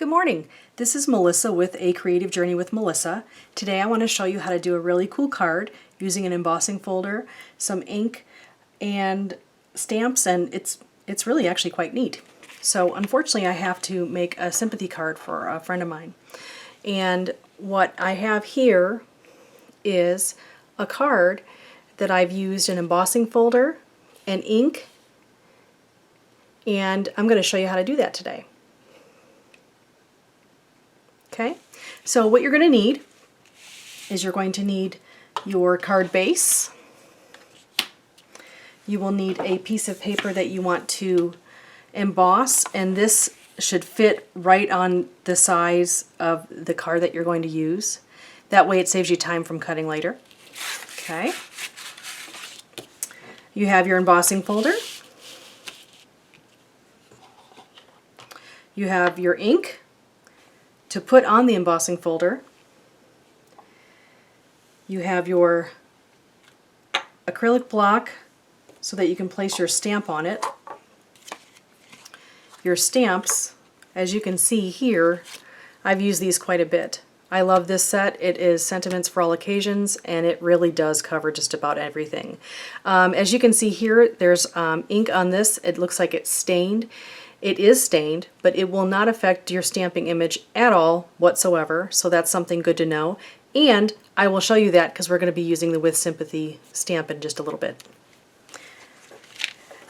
Good morning. This is Melissa with A Creative Journey with Melissa. Today I want to show you how to do a really cool card using an embossing folder, some ink, and stamps, and it's really actually quite neat. So unfortunately I have to make a sympathy card for a friend of mine. And what I have here is a card that I've used an embossing folder and ink, and I'm going to show you how to do that today. Okay, so what you're going to need is you're going to need your card base. You will need a piece of paper that you want to emboss, and this should fit right on the size of the card that you're going to use. That way it saves you time from cutting later. Okay. You have your embossing folder. You have your ink to put on the embossing folder. You have your acrylic block so that you can place your stamp on it. Your stamps, as you can see here, I've used these quite a bit. I love this set. It is Sentiments for All Occasions, and it really does cover just about everything. As you can see here, there's ink on this. It looks like it's stained. It is stained, but it will not affect your stamping image at all whatsoever, so that's something good to know. And I will show you that because we're going to be using the With Sympathy stamp in just a little bit.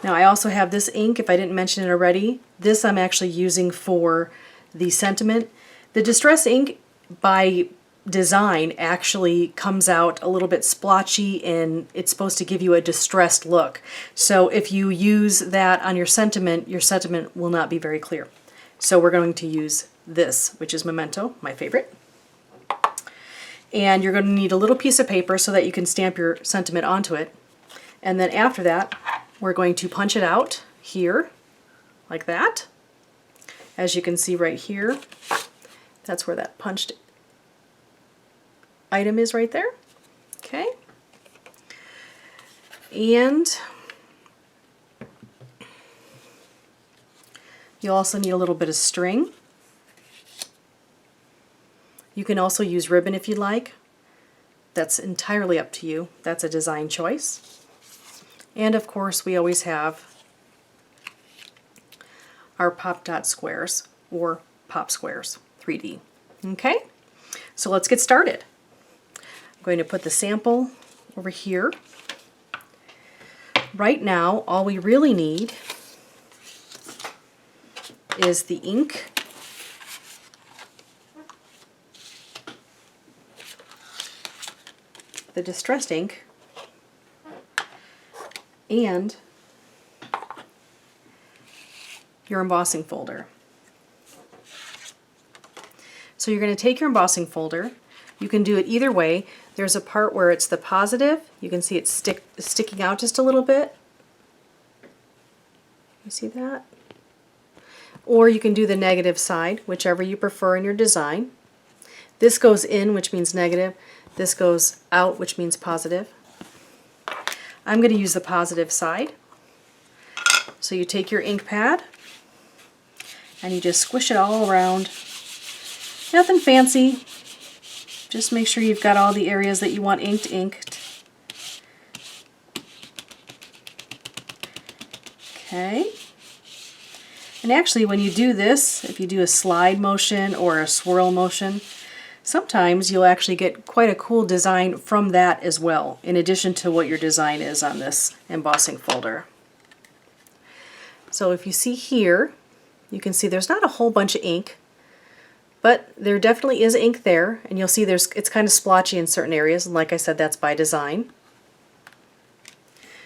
Now I also have this ink, if I didn't mention it already. This I'm actually using for the sentiment. The Distress ink by design actually comes out a little bit splotchy, and it's supposed to give you a distressed look. So if you use that on your sentiment will not be very clear. So we're going to use this, which is Memento, my favorite. And you're going to need a little piece of paper so that you can stamp your sentiment onto it. And then after that, we're going to punch it out here, like that. As you can see right here, that's where that punched item is right there. Okay. And you'll also need a little bit of string. You can also use ribbon if you like. That's entirely up to you. That's a design choice. And of course we always have our pop dot squares or pop squares 3D. Okay, so let's get started. I'm going to put the sample over here. Right now all we really need is the ink, the distressed ink, and your embossing folder. So you're going to take your embossing folder. You can do it either way. There's a part where it's the positive. You can see it sticking out just a little bit. You see that? Or you can do the negative side, whichever you prefer in your design. This goes in, which means negative. This goes out, which means positive. I'm going to use the positive side. So you take your ink pad and you just squish it all around. Nothing fancy. Just make sure you've got all the areas that you want inked. Okay. And actually when you do this, if you do a slide motion or a swirl motion, sometimes you'll actually get quite a cool design from that as well, in addition to what your design is on this embossing folder. So if you see here, you can see there's not a whole bunch of ink, but there definitely is ink there, and you'll see it's kind of splotchy in certain areas, and like I said, that's by design.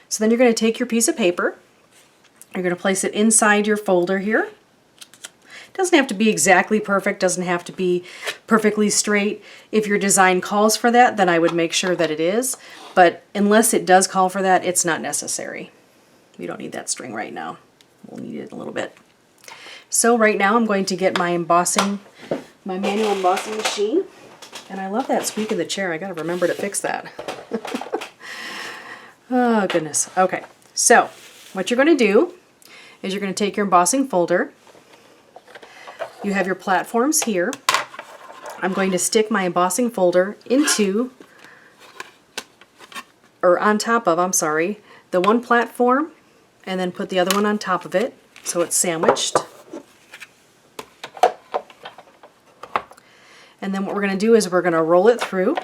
So then you're going to take your piece of paper, you're going to place it inside your folder here. It doesn't have to be exactly perfect, doesn't have to be perfectly straight. If your design calls for that, then I would make sure that it is, but unless it does call for that, it's not necessary. We don't need that string right now. We'll need it a little bit. So right now I'm going to get my manual embossing machine, and I love that squeak of the chair. I gotta remember to fix that. Oh goodness. Okay, so what you're going to do is you're going to take your embossing folder, you have your platforms here. I'm going to stick my embossing folder into, or on top of, I'm sorry, the one platform, and then put the other one on top of it so it's sandwiched. And then what we're going to do is we're going to roll it through.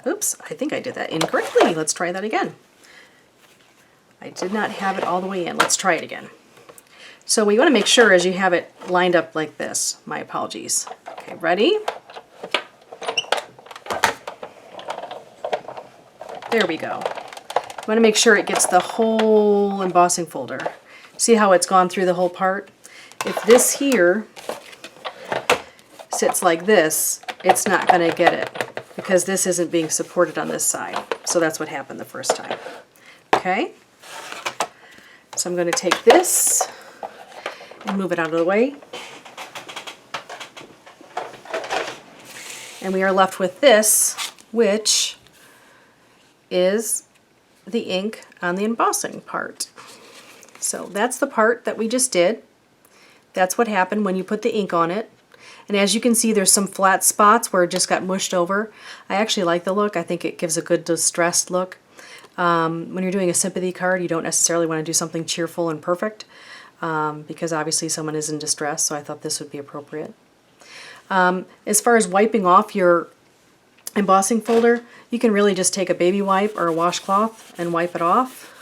Oops, I think I did that incorrectly. Let's try that again. I did not have it all the way in. Let's try it again. So what you want to make sure is you have it lined up like this. My apologies. Okay, ready? There we go. You want to make sure it gets the whole embossing folder. See how it's gone through the whole part? If this here sits like this, it's not going to get it because this isn't being supported on this side. So that's what happened the first time. Okay? So I'm going to take this and move it out of the way. And we are left with this, which is the ink on the embossing part. So that's the part that we just did. That's what happened when you put the ink on it. And as you can see, there's some flat spots where it just got mushed over. I actually like the look. I think it gives a good distressed look. When you're doing a sympathy card, you don't necessarily want to do something cheerful and perfect because obviously someone is in distress, so I thought this would be appropriate. As far as wiping off your embossing folder, you can really just take a baby wipe or a washcloth and wipe it off.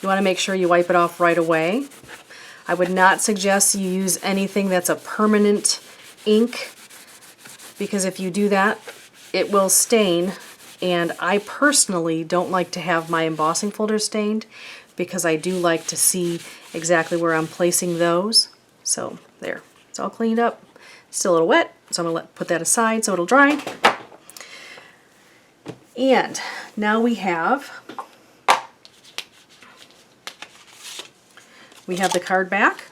You want to make sure you wipe it off right away. I would not suggest you use anything that's a permanent ink because if you do that, it will stain. And I personally don't like to have my embossing folder stained because I do like to see exactly where I'm placing those. So there, it's all cleaned up. Still a little wet, so I'm going to put that aside so it'll dry. And now we have the card back.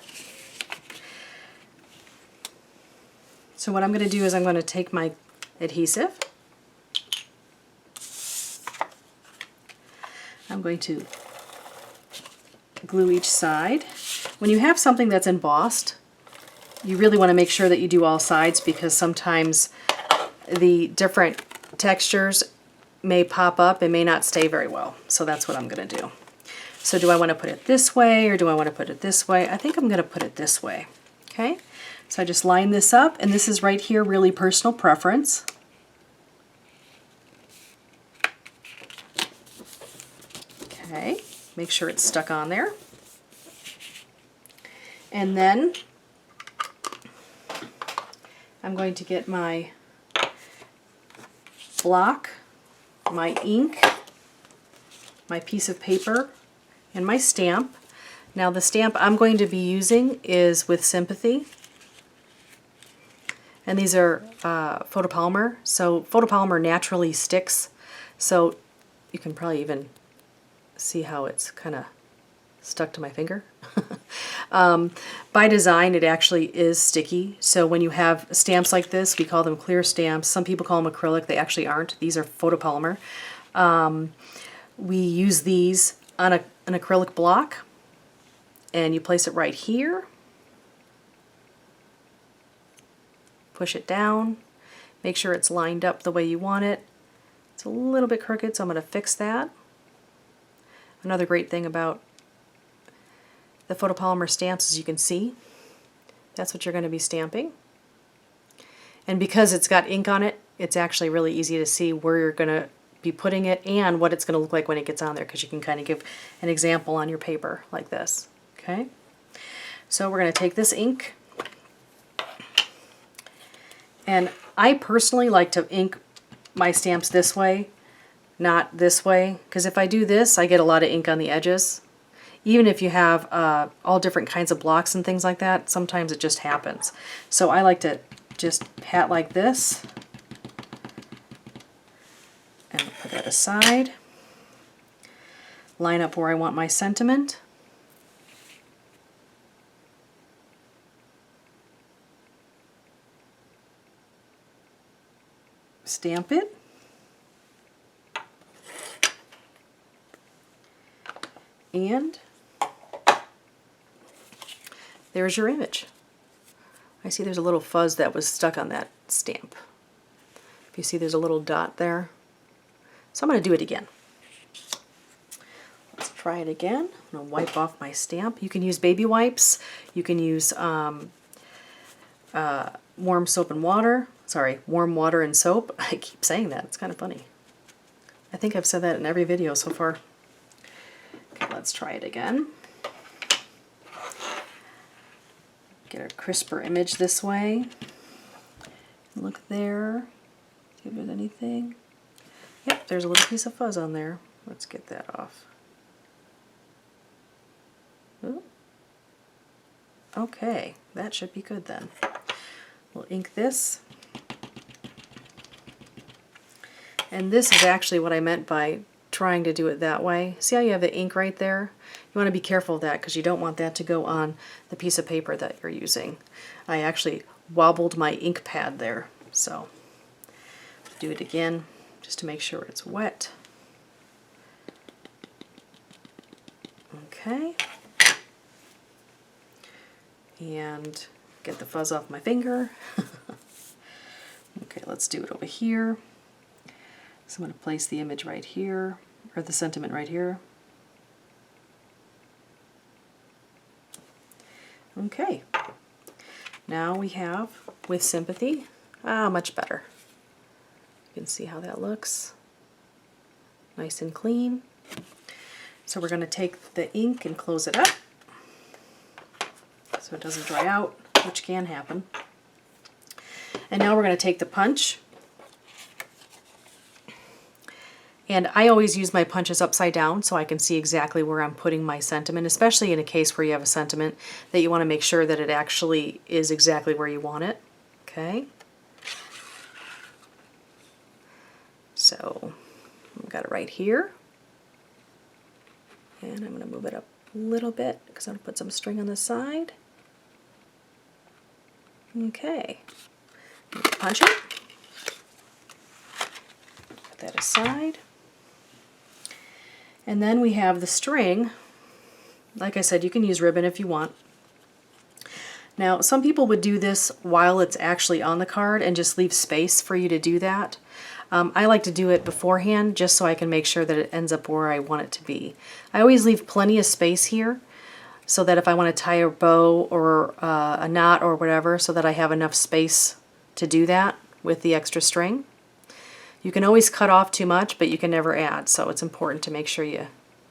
So what I'm going to do is I'm going to take my adhesive. I'm going to glue each side. When you have something that's embossed, you really want to make sure that you do all sides because sometimes the different textures may pop up and may not stay very well. So that's what I'm going to do. So do I want to put it this way or do I want to put it this way? I think I'm going to put it this way. Okay, so I just line this up, and this is right here really personal preference. Okay, make sure it's stuck on there. And then I'm going to get my block, my ink, my piece of paper, and my stamp. Now the stamp I'm going to be using is with Sympathy. And these are photopolymer. So photopolymer naturally sticks. So you can probably even see how it's kind of stuck to my finger. By design, it actually is sticky. So when you have stamps like this, we call them clear stamps. Some people call them acrylic. They actually aren't. These are photopolymer. We use these on an acrylic block, and you place it right here. Push it down. Make sure it's lined up the way you want it. It's a little bit crooked, so I'm going to fix that. Another great thing about the photopolymer stamps, as you can see, that's what you're going to be stamping. And because it's got ink on it, it's actually really easy to see where you're going to be putting it and what it's going to look like when it gets on there, because you can kind of give an example on your paper like this. Okay, so we're going to take this ink, and I personally like to ink my stamps this way, not this way, because if I do this, I get a lot of ink on the edges. Even if you have all different kinds of blocks and things like that, sometimes it just happens. So I like to just pat like this and put that aside. Line up where I want my sentiment. Stamp it. And there's your image. I see there's a little fuzz that was stuck on that stamp. If you see there's a little dot there. So I'm going to do it again. Let's try it again. I'm going to wipe off my stamp. You can use baby wipes. You can use warm soap and water. Sorry, warm water and soap. I keep saying that. It's kind of funny. I think I've said that in every video so far. Okay, let's try it again. Get a crisper image this way. Look there. See if there's anything. Yep, there's a little piece of fuzz on there. Let's get that off. Ooh. Okay, that should be good then. We'll ink this. And this is actually what I meant by trying to do it that way. See how you have the ink right there? You want to be careful of that because you don't want that to go on the piece of paper that you're using. I actually wobbled my ink pad there, so do it again just to make sure it's wet. Okay. And get the fuzz off my finger. Okay, let's do it over here. So I'm going to place the image right here, or the sentiment right here. Okay, now we have with sympathy. Much better. You can see how that looks. Nice and clean. So we're going to take the ink and close it up so it doesn't dry out, which can happen. And now we're going to take the punch. And I always use my punches upside down so I can see exactly where I'm putting my sentiment, especially in a case where you have a sentiment that you want to make sure that it actually is exactly where you want it. Okay. So I've got it right here. And I'm going to move it up a little bit because I'm going to put some string on the side. Okay. Punch it. Put that aside. And then we have the string. Like I said, you can use ribbon if you want. Now, some people would do this while it's actually on the card and just leave space for you to do that. I like to do it beforehand just so I can make sure that it ends up where I want it to be. I always leave plenty of space here so that if I want to tie a bow or a knot or whatever, so that I have enough space to do that with the extra string. You can always cut off too much, but you can never add, so it's important to make sure you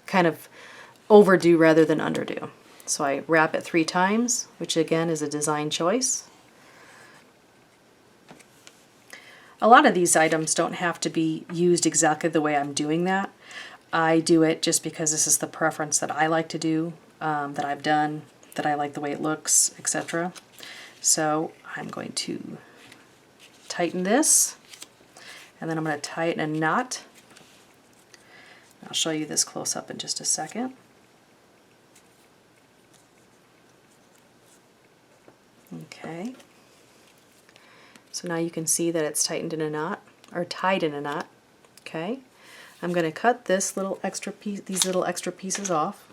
kind of overdo rather than underdo. So I wrap it 3 times, which again is a design choice. A lot of these items don't have to be used exactly the way I'm doing that. I do it just because this is the preference that I like to do, that I've done, that I like the way it looks, etc. So I'm going to tighten this. And then I'm going to tie it in a knot. I'll show you this close up in just a second. Okay. So now you can see that it's tightened in a knot, or tied in a knot. Okay. I'm going to cut this little extra piece, these little extra pieces off.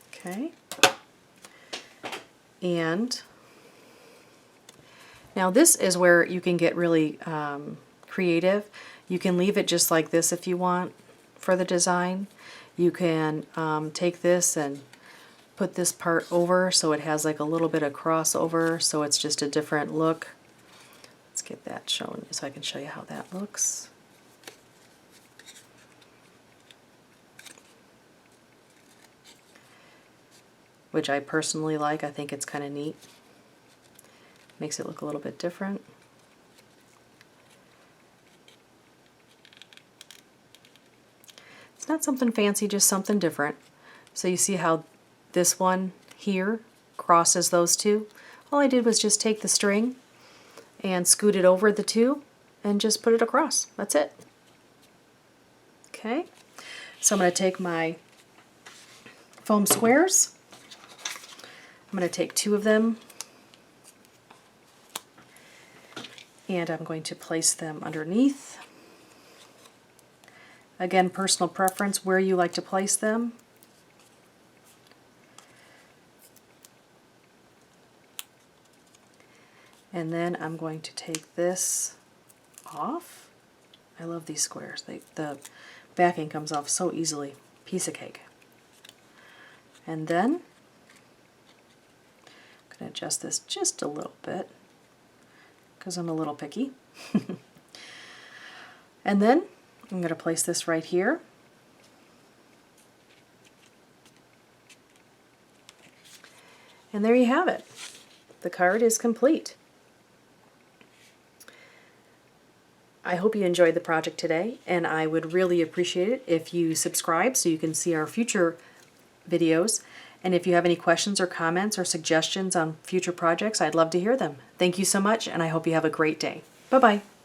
Okay. And now this is where you can get really creative. You can leave it just like this if you want for the design. You can take this and put this part over so it has like a little bit of crossover, so it's just a different look. Let's get that shown so I can show you how that looks. Which I personally like. I think it's kind of neat. Makes it look a little bit different. It's not something fancy, just something different. So you see how this one here crosses those two? All I did was just take the string and scoot it over the two and just put it across. That's it. Okay, so I'm going to take my foam squares. I'm going to take 2 of them and I'm going to place them underneath. Again, personal preference where you like to place them. And then I'm going to take this off. I love these squares. The backing comes off so easily. Piece of cake. And then I'm going to adjust this just a little bit because I'm a little picky. And then I'm going to place this right here. And there you have it. The card is complete. I hope you enjoyed the project today, and I would really appreciate it if you subscribe so you can see our future videos. And if you have any questions or comments or suggestions on future projects, I'd love to hear them. Thank you so much, and I hope you have a great day. Bye-bye.